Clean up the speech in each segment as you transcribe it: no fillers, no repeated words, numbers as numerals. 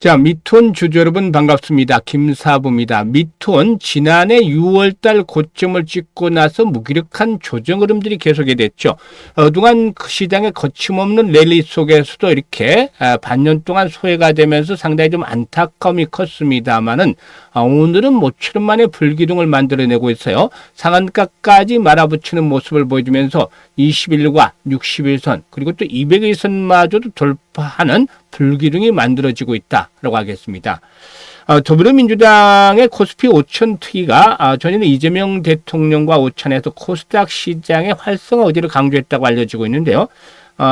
자, 미톤 주주 여러분 반갑습니다. 김사부입니다. 미톤 지난해 6월달 고점을 찍고 나서 무기력한 조정 흐름들이 계속이 됐죠. 그동안 그 시장의 거침없는 랠리 속에서도 이렇게 반년 동안 소외가 되면서 상당히 좀 안타까움이 컸습니다만은 오늘은 모처럼 만에 불기둥을 만들어내고 있어요. 상한가까지 말아붙이는 모습을 보여주면서 21과 61선 그리고 또 200일선마저도 돌파하는 불기둥이 만들어지고 있다라고 하겠습니다. 더불어민주당의 코스피 5천 특위가 전에는 이재명 대통령과 오찬에서 코스닥 시장의 활성화 의지를 강조했다고 알려지고 있는데요.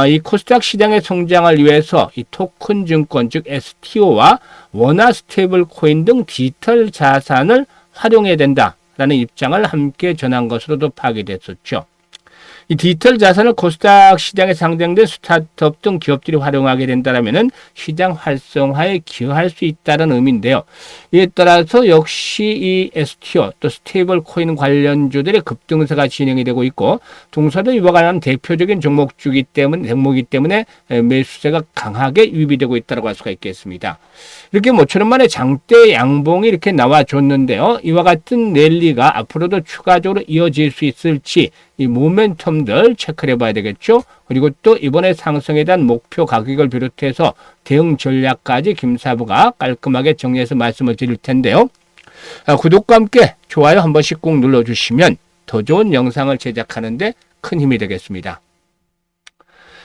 이 코스닥 시장의 성장을 위해서 이 토큰 증권 즉 STO와 원화 스테이블 코인 등 디지털 자산을 활용해야 된다라는 입장을 함께 전한 것으로도 파악됐었죠. 이 디지털 자산을 코스닥 시장에 상장된 스타트업 등 기업들이 활용하게 된다면 시장 활성화에 기여할 수 있다는 의미인데요. 이에 따라서 역시 이 STO 또 스테이블 코인 관련주들의 급등세가 진행이 되고 있고 동사도 이와 관련 대표적인 종목이기 때문에 매수세가 강하게 유입되고 있다고 할 수가 있겠습니다. 이렇게 모처럼 만에 장대 양봉이 이렇게 나와줬는데요. 이와 같은 랠리가 앞으로도 추가적으로 이어질 수 있을지 이 모멘텀들 체크를 해봐야 되겠죠. 그리고 또 이번에 상승에 대한 목표 가격을 비롯해서 대응 전략까지 김사부가 깔끔하게 정리해서 말씀을 드릴 텐데요. 구독과 함께 좋아요 한 번씩 꼭 눌러주시면 더 좋은 영상을 제작하는데 큰 힘이 되겠습니다.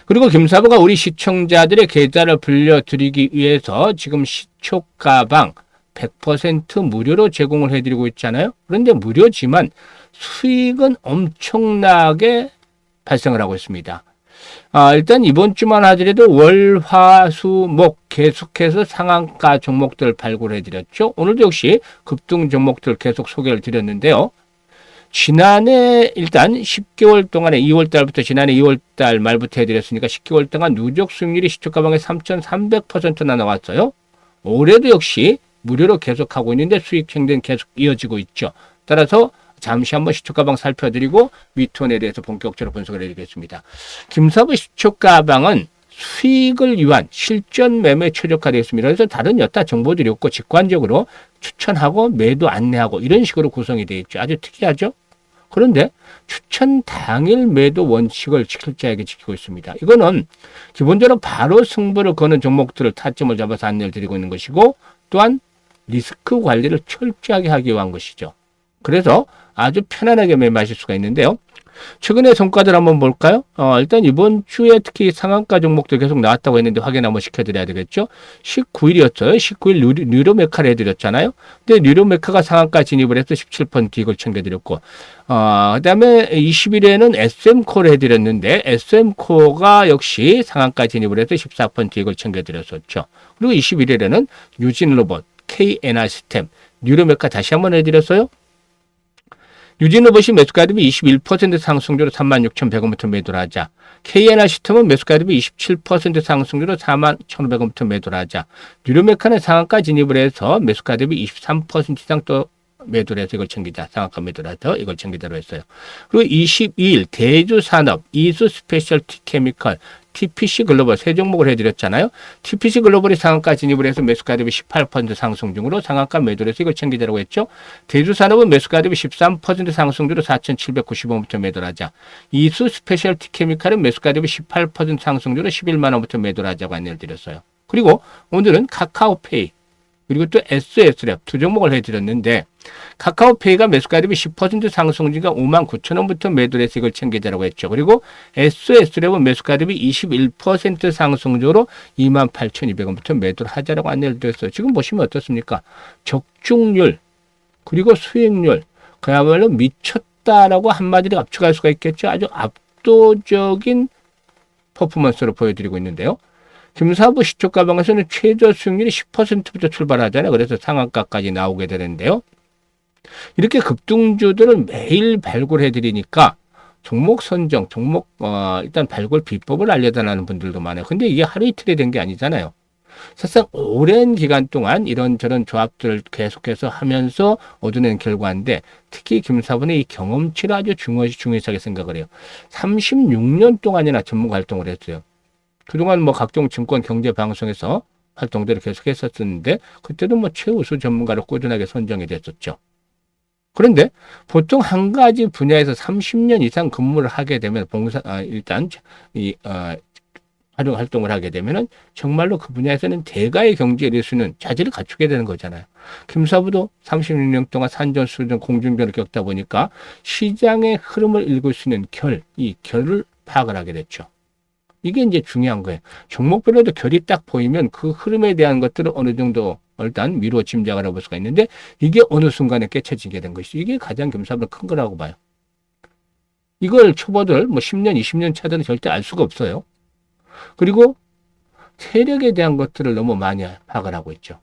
그리고 김사부가 우리 시청자들의 계좌를 불려드리기 위해서 지금 시초가방 100% 무료로 제공을 해드리고 있잖아요. 그런데 무료지만 수익은 엄청나게 발생을 하고 있습니다. 일단 이번 주만 하더라도 월, 화, 수, 목 계속해서 상한가 종목들 발굴해드렸죠. 오늘도 역시 급등 종목들 계속 소개를 드렸는데요. 지난해 일단 10개월 동안에 2월달부터 지난해 2월달 말부터 해드렸으니까 10개월 동안 누적 수익률이 시초가방에 3,300%나 나왔어요. 올해도 역시 무료로 계속하고 있는데 수익 행진 계속 이어지고 있죠. 따라서 잠시 한번 시초가방 살펴드리고 미톤에 대해서 본격적으로 분석을 해드리겠습니다. 김사부 시초가방은 수익을 위한 실전 매매 최적화되어 있습니다. 그래서 다른 여타 정보들이 없고 직관적으로 추천하고 매도 안내하고 이런 식으로 구성이 되어 있죠. 아주 특이하죠. 그런데 추천 당일 매도 원칙을 실자에게 지키고 있습니다. 이거는 기본적으로 바로 승부를 거는 종목들을 타점을 잡아서 안내를 드리고 있는 것이고 또한 리스크 관리를 철저하게 하기 위한 것이죠. 그래서 아주 편안하게 매매하실 수가 있는데요. 최근의 성과들 한번 볼까요? 일단 이번 주에 특히 상한가 종목들 계속 나왔다고 했는데 확인 한번 시켜드려야 되겠죠. 19일이었어요. 19일 뉴로메카를 해드렸잖아요. 근데 뉴로메카가 상한가 진입을 해서 17% 이걸 챙겨드렸고 그 다음에 20일에는 SM코를 해드렸는데 SM코가 역시 상한가 진입을 해서 14% 이걸 챙겨드렸었죠. 그리고 21일에는 유진로봇, KNR 시스템, 뉴로메카 다시 한번 해드렸어요. 유진로봇이 매수가 대비 21% 상승률로 36,100원부터 매도를 하자. KNR 시스템은 매수가 대비 27% 상승률로 41,500원부터 매도를 하자. 뉴로메카는 상한가 진입을 해서 매수가 대비 23% 이상 또 매도를 해서 이걸 챙기자. 상한가 매도를 해서 이걸 챙기자로 했어요. 그리고 22일 대주산업, 이수 스페셜티 케미컬, TPC 글로벌 세 종목을 해드렸잖아요. TPC 글로벌이 상한가 진입을 해서 매수가 대비 18% 상승 중으로 상한가 매도를 해서 이걸 챙기자라고 했죠. 대주산업은 매수가 대비 13% 상승 중으로 4,790원부터 매도를 하자. 이수 스페셜티 케미칼은 매수가 대비 18% 상승 중으로 11만 원부터 매도를 하자고 안내를 드렸어요. 그리고 오늘은 카카오페이 그리고 또 SS랩 두 종목을 해드렸는데 카카오페이가 매수가 대비 10% 상승 중이니까 59,000원부터 매도를 해서 이걸 챙기자라고 했죠. 그리고 SS랩은 매수가 대비 21% 상승 중으로 28,200원부터 매도를 하자라고 안내를 드렸어요. 지금 보시면 어떻습니까? 적중률 그리고 수익률 그야말로 미쳤다라고 한마디로 압축할 수가 있겠죠. 아주 압도적인 퍼포먼스로 보여드리고 있는데요. 김사부 시초가방에서는 최저 수익률이 10%부터 출발하잖아요. 그래서 상한가까지 나오게 되는데요. 이렇게 급등주들을 매일 발굴해 드리니까 종목 선정, 일단 발굴 비법을 알려달라는 분들도 많아요. 근데 이게 하루 이틀에 된 게 아니잖아요. 사실상 오랜 기간 동안 이런저런 조합들을 계속해서 하면서 얻어낸 결과인데 특히 김사부는 이 경험치를 아주 중요하게 생각을 해요. 36년 동안이나 전문 활동을 했어요. 그동안 뭐 각종 증권 경제 방송에서 활동들을 계속했었는데 그때도 뭐 최우수 전문가로 꾸준하게 선정이 됐었죠. 그런데 보통 한 가지 분야에서 30년 이상 근무를 하게 되면 일단 활동을 하게 되면은 정말로 그 분야에서는 대가의 경지에 이를 수 있는 자질을 갖추게 되는 거잖아요. 김사부도 36년 동안 산전수전 공중전을 겪다 보니까 시장의 흐름을 읽을 수 있는 이 결을 파악을 하게 됐죠. 이게 이제 중요한 거예요. 종목별로도 결이 딱 보이면 그 흐름에 대한 것들을 어느 정도 일단 미루어 짐작을 해볼 수가 있는데 이게 어느 순간에 깨쳐지게 된 것이죠. 이게 가장 김사부는 큰 거라고 봐요. 이걸 초보들 뭐 10년, 20년 차들은 절대 알 수가 없어요. 그리고 세력에 대한 것들을 너무 많이 파악을 하고 있죠.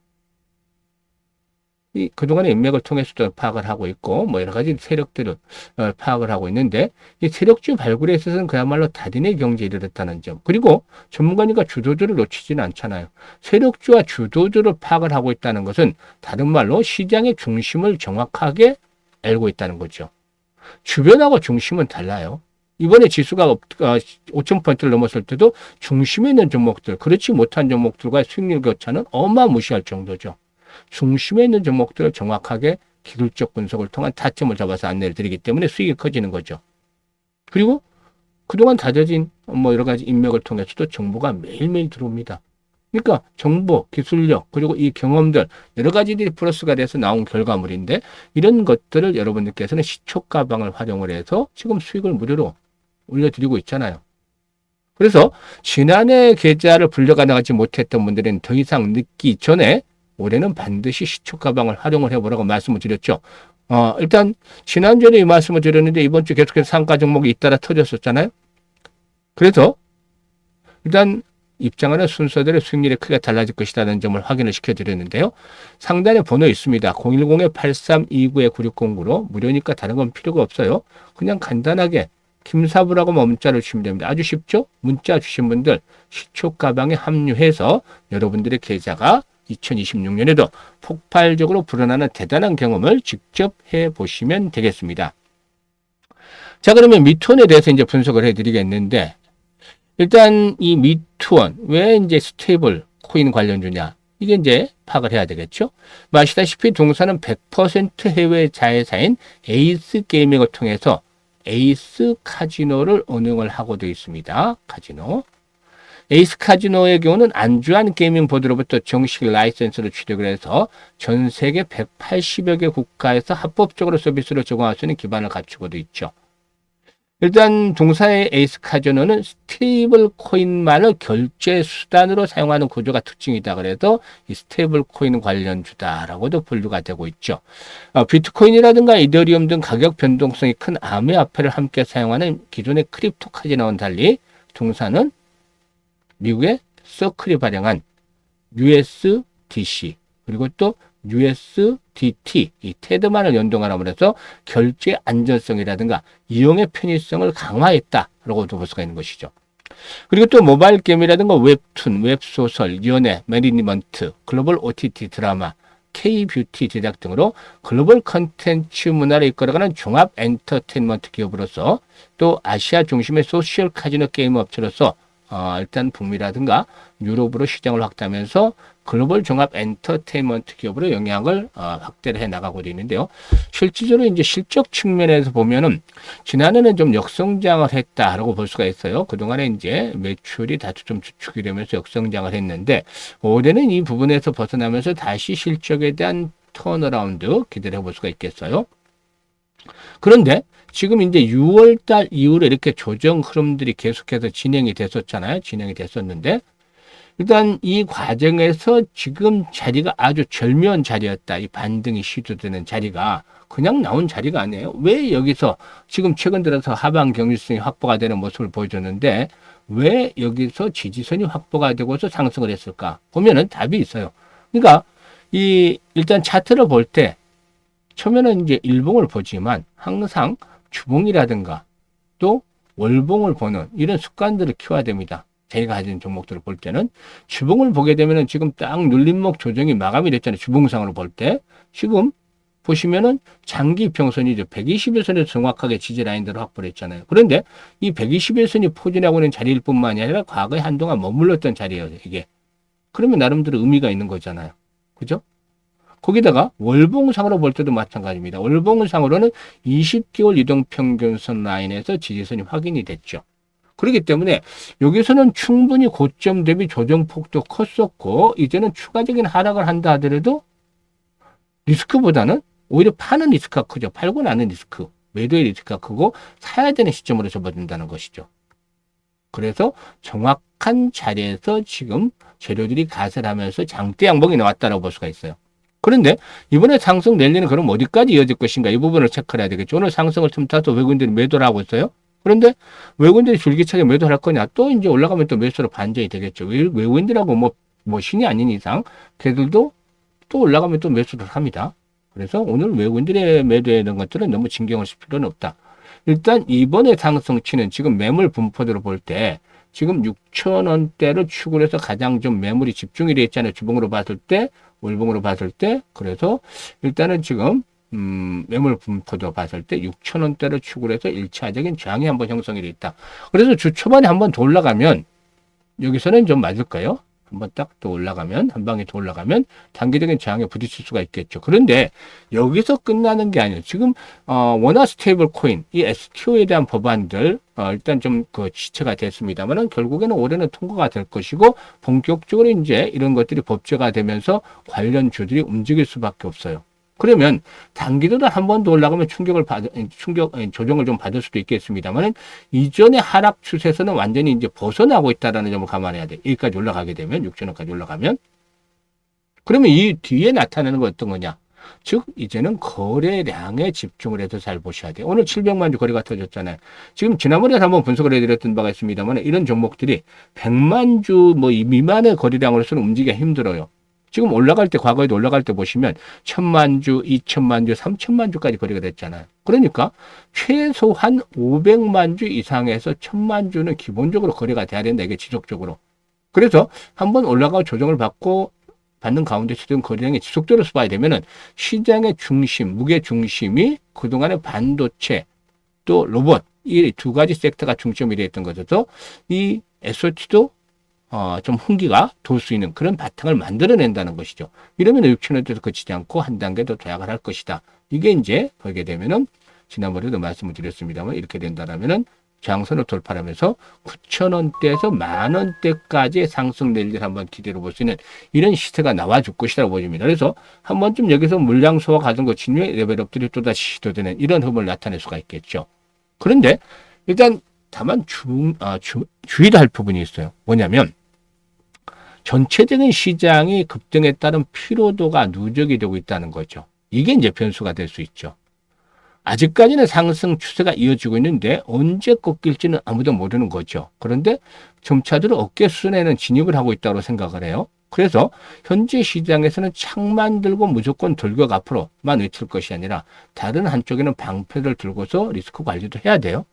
그동안의 인맥을 통해서도 파악을 하고 있고, 뭐 여러 가지 세력들을 파악을 하고 있는데, 이 세력주 발굴에 있어서는 그야말로 달인의 경지에 이르렀다는 점. 그리고 전문가니까 주도주를 놓치지는 않잖아요. 세력주와 주도주를 파악을 하고 있다는 것은 다른 말로 시장의 중심을 정확하게 알고 있다는 거죠. 주변하고 중심은 달라요. 이번에 지수가 5,000포인트를 넘었을 때도 중심에 있는 종목들, 그렇지 못한 종목들과의 수익률 격차는 어마무시할 정도죠. 중심에 있는 종목들을 정확하게 기술적 분석을 통한 타점을 잡아서 안내를 드리기 때문에 수익이 커지는 거죠. 그리고 그동안 다져진 뭐 여러 가지 인맥을 통해서도 정보가 매일매일 들어옵니다. 그러니까 정보, 기술력, 그리고 이 경험들 여러 가지들이 플러스가 돼서 나온 결과물인데 이런 것들을 여러분들께서는 시초 가방을 활용을 해서 지금 수익을 무료로 올려드리고 있잖아요. 그래서 지난해 계좌를 불려가 나가지 못했던 분들은 더 이상 늦기 전에 올해는 반드시 시초 가방을 활용을 해보라고 말씀을 드렸죠. 일단 지난주에 이 말씀을 드렸는데 이번 주 계속해서 상가 종목이 잇따라 터졌었잖아요. 그래서 일단 입장하는 순서대로 수익률이 크게 달라질 것이라는 점을 확인을 시켜드렸는데요. 상단에 번호 있습니다. 010-8329-9609로 무료니까 다른 건 필요가 없어요. 그냥 간단하게 김사부라고 문자를 주시면 됩니다. 아주 쉽죠? 문자 주신 분들 시초 가방에 합류해서 여러분들의 계좌가 2026년에도 폭발적으로 불어나는 대단한 경험을 직접 해보시면 되겠습니다. 자, 그러면 미투원에 대해서 이제 분석을 해드리겠는데, 일단 이 미투원, 왜 이제 스테이블 코인 관련주냐? 이게 이제 파악을 해야 되겠죠? 아시다시피 동사는 100% 해외 자회사인 에이스 게이밍을 통해서 에이스 카지노를 운영을 하고 되어 있습니다. 카지노. 에이스 카지노의 경우는 안주한 게이밍 보드로부터 정식 라이센스를 취득을 해서 전 세계 180여 개 국가에서 합법적으로 서비스를 제공할 수 있는 기반을 갖추고도 있죠. 일단 동사의 에이스 카지노는 스테이블 코인만을 결제 수단으로 사용하는 구조가 특징이다. 그래서 이 스테이블 코인 관련주다라고도 분류가 되고 있죠. 비트코인이라든가 이더리움 등 가격 변동성이 큰 암호화폐를 함께 사용하는 기존의 크립토 카지노와는 달리 동사는 미국의 서클이 발행한 USDC 그리고 또 USDT 이 테드만을 연동하라고 해서 결제 안전성이라든가 이용의 편의성을 강화했다라고도 볼 수가 있는 것이죠. 그리고 또 모바일 게임이라든가 웹툰, 웹소설, 연애, 매니지먼트, 글로벌 OTT 드라마, K-뷰티 제작 등으로 글로벌 컨텐츠 문화를 이끌어가는 종합 엔터테인먼트 기업으로서 또 아시아 중심의 소셜 카지노 게임 업체로서 일단 북미라든가 유럽으로 시장을 확대하면서 글로벌 종합 엔터테인먼트 기업으로 영향을 확대를 해 나가고 있는데요. 실질적으로 이제 실적 측면에서 보면은 지난해는 좀 역성장을 했다라고 볼 수가 있어요. 그동안에 이제 매출이 다소 좀 주축이 되면서 역성장을 했는데 올해는 이 부분에서 벗어나면서 다시 실적에 대한 턴어라운드 기대를 해볼 수가 있겠어요. 그런데 지금 이제 6월달 이후로 이렇게 조정 흐름들이 계속해서 진행이 됐었잖아요. 진행이 됐었는데 일단 이 과정에서 지금 자리가 아주 절묘한 자리였다. 이 반등이 시도되는 자리가 그냥 나온 자리가 아니에요. 왜 여기서 지금 최근 들어서 하방 경직성이 확보가 되는 모습을 보여줬는데 왜 여기서 지지선이 확보가 되고서 상승을 했을까? 보면은 답이 있어요. 그러니까 이 일단 차트를 볼 때 처음에는 이제 일봉을 보지만 항상 주봉이라든가 또 월봉을 보는 이런 습관들을 키워야 됩니다. 제가 가진 종목들을 볼 때는 주봉을 보게 되면은 지금 딱 눌림목 조정이 마감이 됐잖아요. 주봉상으로 볼 때 지금 보시면은 장기 평선이죠. 121선에서 정확하게 지지 라인들을 확보를 했잖아요. 그런데 이 121선이 포진하고 있는 자리일 뿐만이 아니라 과거에 한동안 머물렀던 자리예요. 이게 그러면 나름대로 의미가 있는 거잖아요. 그죠? 거기다가 월봉상으로 볼 때도 마찬가지입니다. 월봉상으로는 20개월 이동평균선 라인에서 지지선이 확인이 됐죠. 그렇기 때문에 여기서는 충분히 고점 대비 조정폭도 컸었고 이제는 추가적인 하락을 한다 하더라도 리스크보다는 오히려 파는 리스크가 크죠. 팔고 나는 리스크, 매도의 리스크가 크고 사야 되는 시점으로 접어든다는 것이죠. 그래서 정확한 자리에서 지금 재료들이 가설하면서 장대 양봉이 나왔다고 볼 수가 있어요. 그런데 이번에 상승 랠리는 그럼 어디까지 이어질 것인가 이 부분을 체크를 해야 되겠죠. 오늘 상승을 틈타서 외국인들이 매도를 하고 있어요. 그런데 외국인들이 줄기차게 매도를 할 거냐 또 이제 올라가면 또 매수로 반전이 되겠죠. 외국인들하고 뭐 신이 아닌 이상 걔들도 또 올라가면 또 매수를 합니다. 그래서 오늘 외국인들의 매도에 있는 것들은 너무 신경을 쓸 필요는 없다. 일단 이번에 상승치는 지금 매물 분포대로 볼 때 지금 6,000원대를 축으로 해서 가장 좀 매물이 집중이 되어 있잖아요. 주봉으로 봤을 때, 월봉으로 봤을 때. 그래서 일단은 지금 매물 분포도 봤을 때 6,000원대를 축으로 해서 1차적인 저항이 한번 형성이 되어 있다. 그래서 주 초반에 한번 더 올라가면 여기서는 좀 맞을까요? 한번 딱 또 올라가면 한 방에 더 올라가면 단기적인 저항에 부딪힐 수가 있겠죠. 그런데 여기서 끝나는 게 아니에요. 지금 원화 스테이블 코인 이 STO에 대한 법안들 일단 좀 그 지체가 됐습니다만은 결국에는 올해는 통과가 될 것이고 본격적으로 이제 이런 것들이 법제가 되면서 관련 주들이 움직일 수밖에 없어요. 그러면 단기적으로 한 번 더 올라가면 조정을 좀 받을 수도 있겠습니다만은 이전의 하락 추세에서는 완전히 이제 벗어나고 있다는 점을 감안해야 돼. 여기까지 올라가게 되면 6천원까지 올라가면 그러면 이 뒤에 나타나는 건 어떤 거냐? 즉 이제는 거래량에 집중을 해서 잘 보셔야 돼요. 오늘 700만 주 거래가 터졌잖아요. 지금 지난번에 한번 분석을 해드렸던 바가 있습니다만 이런 종목들이 100만 주 뭐 미만의 거래량으로서는 움직이기가 힘들어요. 지금 올라갈 때 과거에도 올라갈 때 보시면 1,000만 주, 2,000만 주, 3,000만 주까지 거래가 됐잖아요. 그러니까 최소한 500만 주 이상에서 1,000만 주는 기본적으로 거래가 돼야 된다. 이게 지속적으로. 그래서 한번 올라가고 조정을 받는 가운데 시장 거래량이 지속적으로 봐야 되면은 시장의 중심, 무게 중심이 그동안의 반도체 또 로봇 이 두 가지 섹터가 중점이 되어 있던 것에서 이 SOT도 좀 hun기가 돌 수 있는 그런 바탕을 만들어낸다는 것이죠. 이러면 6,000원대에서 그치지 않고 한 단계 더 도약을 할 것이다. 이게 이제 보게 되면은 지난번에도 말씀을 드렸습니다만 이렇게 된다라면은 저항선을 돌파하면서 9,000원대에서 10,000원대까지의 상승 랠리를 한번 기대로 볼 수 있는 이런 시세가 나와줄 것이라고 보입니다. 그래서 한 번쯤 여기서 물량 소화 과정 거치는 레벨업들이 또다시 시도되는 이런 흐름을 나타낼 수가 있겠죠. 그런데 일단 다만 주의를 할 부분이 있어요. 뭐냐면 전체적인 시장이 급등에 따른 피로도가 누적이 되고 있다는 거죠. 이게 이제 변수가 될 수 있죠. 아직까지는 상승 추세가 이어지고 있는데 언제 꺾일지는 아무도 모르는 거죠. 그런데 점차적으로 어깨 수준에는 진입을 하고 있다고 생각을 해요. 그래서 현재 시장에서는 창만 들고 무조건 돌격 앞으로만 외칠 것이 아니라 다른 한쪽에는 방패를 들고서 리스크 관리도 해야 돼요.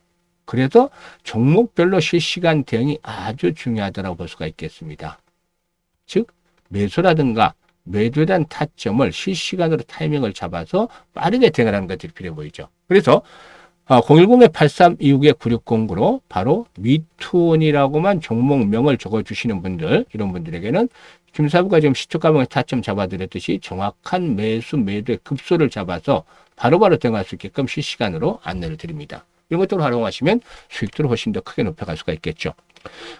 그래서 종목별로 실시간 대응이 아주 중요하다고 볼 수가 있겠습니다. 즉 매수라든가 매도에 대한 타점을 실시간으로 타이밍을 잡아서 빠르게 대응하는 것들이 필요해 보이죠. 그래서 010-8326-9609로 바로 미투원이라고만 종목명을 적어주시는 분들 이런 분들에게는 김사부가 지금 시초가방에 타점 잡아드렸듯이 정확한 매수 매도의 급소를 잡아서 바로바로 대응할 수 있게끔 실시간으로 안내를 드립니다. 이런 것들을 활용하시면 수익들을 훨씬 더 크게 높여갈 수가 있겠죠.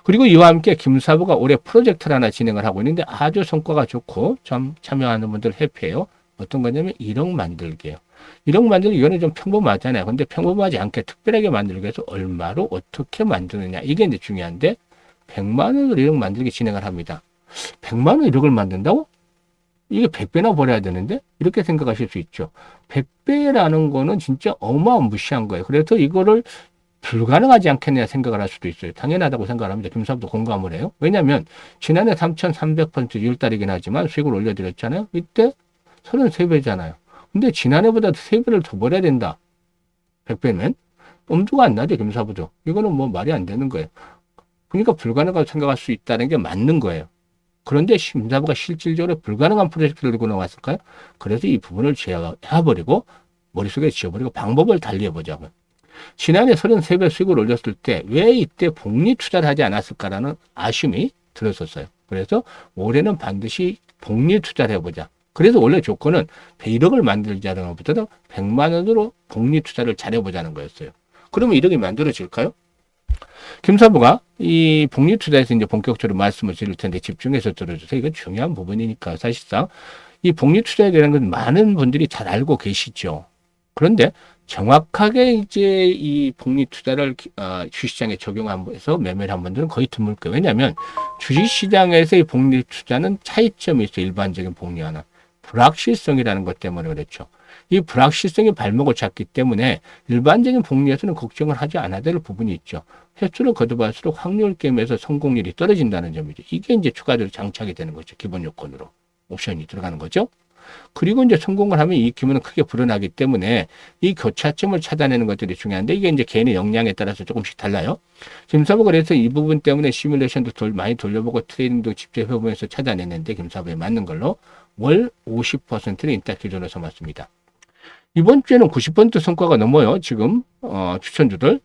그리고 이와 함께 김사부가 올해 프로젝트를 하나 진행을 하고 있는데 아주 성과가 좋고 좀 참여하는 분들 해피해요. 어떤 거냐면 1억 만들기예요. 1억 만들기 이거는 좀 평범하잖아요. 근데 평범하지 않게 특별하게 만들기 위해서 얼마로 어떻게 만드느냐 이게 이제 중요한데 100만 원으로 1억 만들기 진행을 합니다. 100만 원 1억을 만든다고? 이게 100배나 벌어야 되는데? 이렇게 생각하실 수 있죠. 100배라는 거는 진짜 어마무시한 거예요. 그래서 이거를 불가능하지 않겠냐 생각을 할 수도 있어요. 당연하다고 생각을 합니다. 김사부도 공감을 해요. 왜냐하면 지난해 3,300% 6월달이긴 하지만 수익을 올려드렸잖아요. 이때 33배잖아요. 근데 지난해보다 3배를 더 벌어야 된다. 100배면 엄두가 안 나죠. 김사부도. 이거는 뭐 말이 안 되는 거예요. 그러니까 불가능하다고 생각할 수 있다는 게 맞는 거예요. 그런데 김사부가 실질적으로 불가능한 프로젝트를 들고 나왔을까요? 그래서 이 부분을 제어해버리고 머릿속에 지워버리고 방법을 달리해보자고요. 지난해 33배 수익을 올렸을 때 왜 이때 복리 투자를 하지 않았을까라는 아쉬움이 들었었어요. 그래서 올해는 반드시 복리 투자를 해보자. 그래서 원래 조건은 100억을 만들자는 것보다도 100만 원으로 복리 투자를 잘해보자는 거였어요. 그러면 1억이 만들어질까요? 김사부가 이 복리 투자에서 이제 본격적으로 말씀을 드릴 텐데 집중해서 들어주세요. 이건 중요한 부분이니까 사실상 이 복리 투자에 대한 건 많은 분들이 잘 알고 계시죠. 그런데 정확하게 이제 이 복리 투자를 주식시장에 적용해서 매매를 한 분들은 거의 드물 거예요. 왜냐하면 주식시장에서 이 복리 투자는 차이점이 있어요. 일반적인 복리와는. 불확실성이라는 것 때문에 그렇죠. 이 불확실성이 발목을 잡기 때문에 일반적인 복리에서는 걱정을 하지 않아야 될 부분이 있죠. 횟수를 거듭할수록 확률 게임에서 성공률이 떨어진다는 점이죠. 이게 이제 추가적으로 장착이 되는 거죠. 기본 요건으로. 옵션이 들어가는 거죠. 그리고 이제 성공을 하면 이 기분은 크게 불어나기 때문에 이 교차점을 찾아내는 것들이 중요한데 이게 이제 개인의 역량에 따라서 조금씩 달라요. 김사부 그래서 이 부분 때문에 시뮬레이션도 많이 돌려보고 트레이닝도 직접 해보면서 찾아냈는데 김사부에 맞는 걸로 월 50%를 일단 기준으로 삼았습니다. 이번 주에는 90% 성과가 넘어요. 지금 추천주들.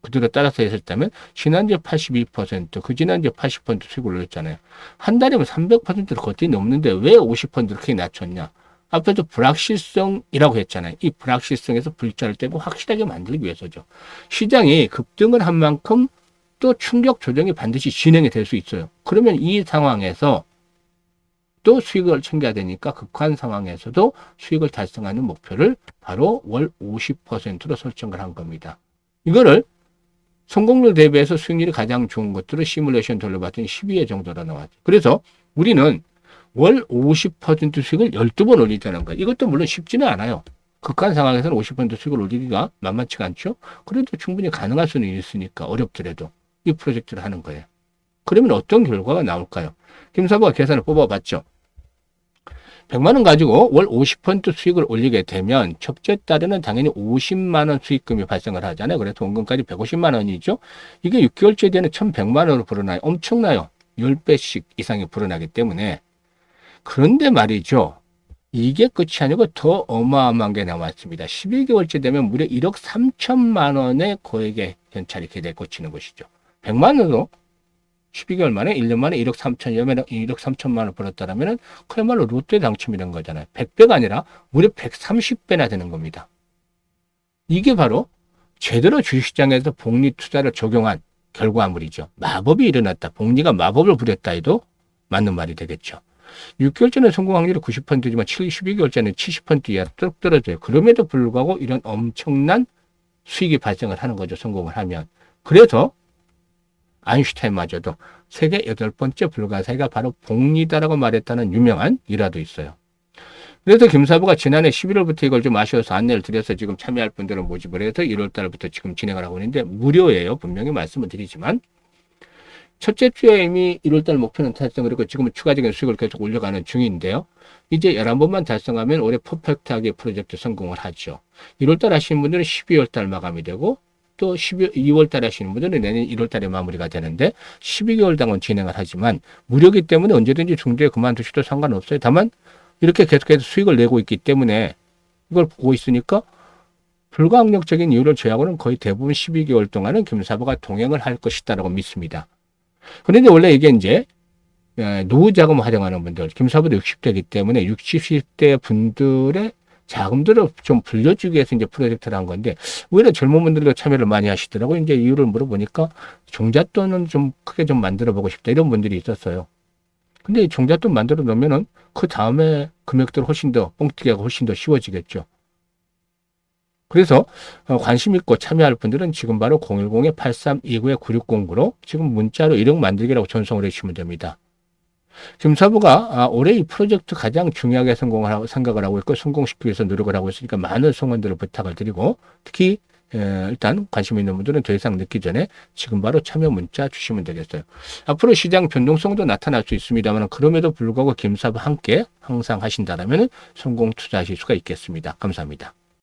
그대로 따라서 했었다면 지난주에 82%, 그지난주에 80% 수익을 올렸잖아요. 한 달이면 300%를 거뜬히 넘는데 왜 50%를 크게 낮췄냐? 앞에서 불확실성이라고 했잖아요. 이 불확실성에서 불자를 떼고 확실하게 만들기 위해서죠. 시장이 급등을 한 만큼 또 충격 조정이 반드시 진행이 될 수 있어요. 그러면 이 상황에서 또 수익을 챙겨야 되니까 극한 상황에서도 수익을 달성하는 목표를 바로 월 50%로 설정을 한 겁니다. 이거를 성공률 대비해서 수익률이 가장 좋은 것들을 시뮬레이션 돌려봤더니 12회 정도로 나왔죠. 그래서 우리는 월 50% 수익을 12번 올리자는 거예요. 이것도 물론 쉽지는 않아요. 극한 상황에서는 50% 수익을 올리기가 만만치가 않죠. 그래도 충분히 가능할 수는 있으니까 어렵더라도 이 프로젝트를 하는 거예요. 그러면 어떤 결과가 나올까요? 김사부가 계산을 뽑아봤죠. 100만 원 가지고 월 50% 수익을 올리게 되면 첫째 달에는 당연히 50만 원 수익금이 발생을 하잖아요. 그래서 원금까지 150만 원이죠. 이게 6개월째 되는 1100만 원으로 불어나요. 엄청나요. 10배씩 이상이 불어나기 때문에. 그런데 말이죠. 이게 끝이 아니고 더 어마어마한 게 나왔습니다. 12개월째 되면 무려 1억 3천만 원의 고액의 현찰이 기대에 꽂히는 것이죠. 100만 원으로 12개월 만에 1년 만에 1억 3천만 원 벌었다라면 그야말로 롯데 당첨이라는 거잖아요. 100배가 아니라 무려 130배나 되는 겁니다. 이게 바로 제대로 주식시장에서 복리 투자를 적용한 결과물이죠. 마법이 일어났다. 복리가 마법을 부렸다 해도 맞는 말이 되겠죠. 6개월째는 성공 확률이 90%지만 12개월째는 70% 이하로 뚝 떨어져요. 그럼에도 불구하고 이런 엄청난 수익이 발생을 하는 거죠. 성공을 하면. 그래서 아인슈타인마저도 세계 8번째 불가사의가 바로 복리다라고 말했다는 유명한 일화도 있어요. 그래서 김사부가 지난해 11월부터 이걸 좀 아쉬워서 안내를 드려서 지금 참여할 분들을 모집을 해서 1월 달부터 지금 진행을 하고 있는데 무료예요. 분명히 말씀을 드리지만 첫째 주에 이미 1월 달 목표는 달성을 했고 지금은 추가적인 수익을 계속 올려가는 중인데요. 이제 11번만 달성하면 올해 퍼펙트하게 프로젝트 성공을 하죠. 1월 달 하시는 분들은 12월 달 마감이 되고 또 2월 달에 하시는 분들은 내년 1월 달에 마무리가 되는데 12개월 당은 진행을 하지만 무료이기 때문에 언제든지 중도에 그만두셔도 상관없어요. 다만 이렇게 계속해서 수익을 내고 있기 때문에 이걸 보고 있으니까 불가항력적인 이유를 제외하고는 거의 대부분 12개월 동안은 김사부가 동행을 할 것이다라고 믿습니다. 그런데 원래 이게 이제 노후 자금 활용하는 분들, 김사부도 60대이기 때문에 60대 분들의 자금들을 좀 불려주기 위해서 이제 프로젝트를 한 건데, 오히려 젊은 분들도 참여를 많이 하시더라고요. 이제 이유를 물어보니까 종잣돈은 좀 크게 좀 만들어 보고 싶다. 이런 분들이 있었어요. 근데 이 종잣돈 만들어 놓으면은 그 다음에 금액들 훨씬 더 뻥튀기가 훨씬 더 쉬워지겠죠. 그래서 관심 있고 참여할 분들은 지금 바로 010-8329-9609로 지금 문자로 1억 만들기라고 전송을 해주시면 됩니다. 김사부가 올해 이 프로젝트 가장 중요하게 생각을 하고 있고 성공시키기 위해서 노력을 하고 있으니까 많은 성원들을 부탁을 드리고 특히 일단 관심 있는 분들은 더 이상 늦기 전에 지금 바로 참여 문자 주시면 되겠어요. 앞으로 시장 변동성도 나타날 수 있습니다만 그럼에도 불구하고 김사부 함께 항상 하신다면 성공 투자하실 수가 있겠습니다. 감사합니다.